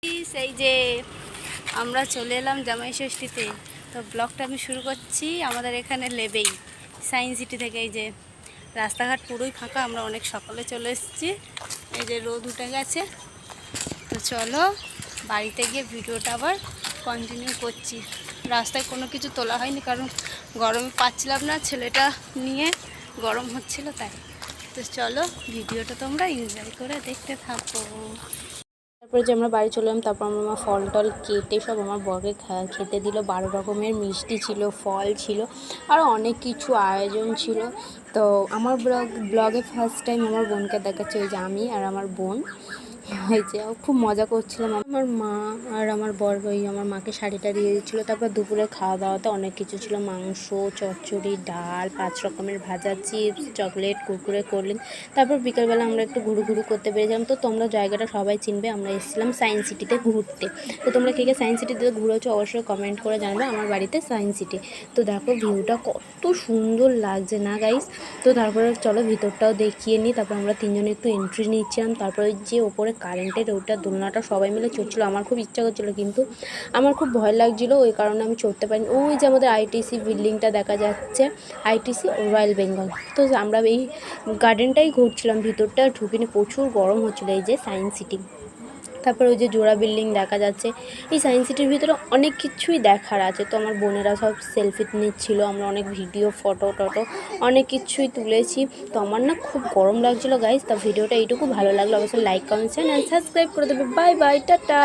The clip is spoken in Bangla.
এই যে আমরা চলে এলাম জামাই ষষ্ঠীতে। তো ব্লগটা আমি শুরু করছি আমাদের এখানে লেবেই সায়েন্স সিটি থেকে। এই যে রাস্তাঘাট পুরোই ফাঁকা, আমরা অনেক সকালে চলে এসেছি। এই যে রোদ উঠে গেছে। তো চলো বাড়িতে গিয়ে ভিডিওটা আবার কন্টিনিউ করছি। রাস্তায় কোনো কিছু তোলা হয়নি কারণ গরমে পাচ্ছিলাম না, ছেলেটা নিয়ে গরম হচ্ছিল তাই। তো চলো ভিডিওটা তোমরা এনজয় করে দেখতে থাকো। তারপরে যে আমরা বাড়ি চলে এলাম, তারপর আমার মা ফল টল কেটে সব আমার বরকে খেতে দিল। 12 রকমের মিষ্টি ছিল, ফল ছিল, আরও অনেক কিছু আয়োজন ছিল। তো আমার ব্লগে ফার্স্ট টাইম আমার বোনকে দেখাচ্ছে, ওই যে আমি আর আমার বোন হয়েছে, খুব মজা করছিলাম। আমার মা আর আমার বর ওই আমার মাকে শাড়িটা দিয়ে দিচ্ছিলো। তারপর দুপুরে খাওয়া দাওয়াতে অনেক কিছু ছিল, মাংস, চচ্চড়ি, ডাল, 5 রকমের ভাজা, chips, chocolate, Kurkure, cold drink. তারপর বিকেলবেলা আমরা একটু ঘুরু করতে পেরেছিলাম। তো তোমরা জায়গাটা সবাই চিনবে, আমরা এসেছিলাম সায়েন্স সিটিতে ঘুরতে। তো তোমরা কে কে সায়েন্স সিটিতে ঘুরেছো অবশ্যই কমেন্ট করে জানাবে। আমার বাড়িতে সায়েন্স সিটি। তো দেখো ভিউটা কত সুন্দর লাগছে না গাইস। তো তারপরে চলো ভিতরটাও দেখিয়ে নিই। তারপর আমরা তিনজনে একটু এন্ট্রি নিচ্ছিলাম। তারপরে যে ওপরে কারেন্টের ওইটা দোলনাটা সবাই মিলে চড়ছিলো। আমার খুব ইচ্ছা করছিলো কিন্তু আমার খুব ভয় লাগছিলো, ওই কারণে আমি চড়তে পারিনি। ওই যে আমাদের আইটিসি বিল্ডিংটা দেখা যাচ্ছে, আইটিসি রয়্যাল বেঙ্গল। তো আমরা এই গার্ডেনটাই ঘুরছিলাম, ভিতরটা ঢুকিনি, প্রচুর গরম হচ্ছিলো। এই যে সায়েন্স সিটি, তারপরে ওই যে জোড়া বিল্ডিং দেখা যাচ্ছে। এই সায়েন্স সিটির ভিতরে অনেক কিছুই দেখার আছে। তো আমার বোনেরা সব সেলফি নিচ্ছিলো, আমরা অনেক ভিডিও ফটো অনেক কিছুই তুলেছি। তো আমার না খুব গরম লাগছিলো গাইস। তা ভিডিওটা এইটুকু, ভালো লাগলো অবশ্যই লাইক, কমেন্ট, চ্যানেল সাবস্ক্রাইব করে দেবে। Bye bye, tata.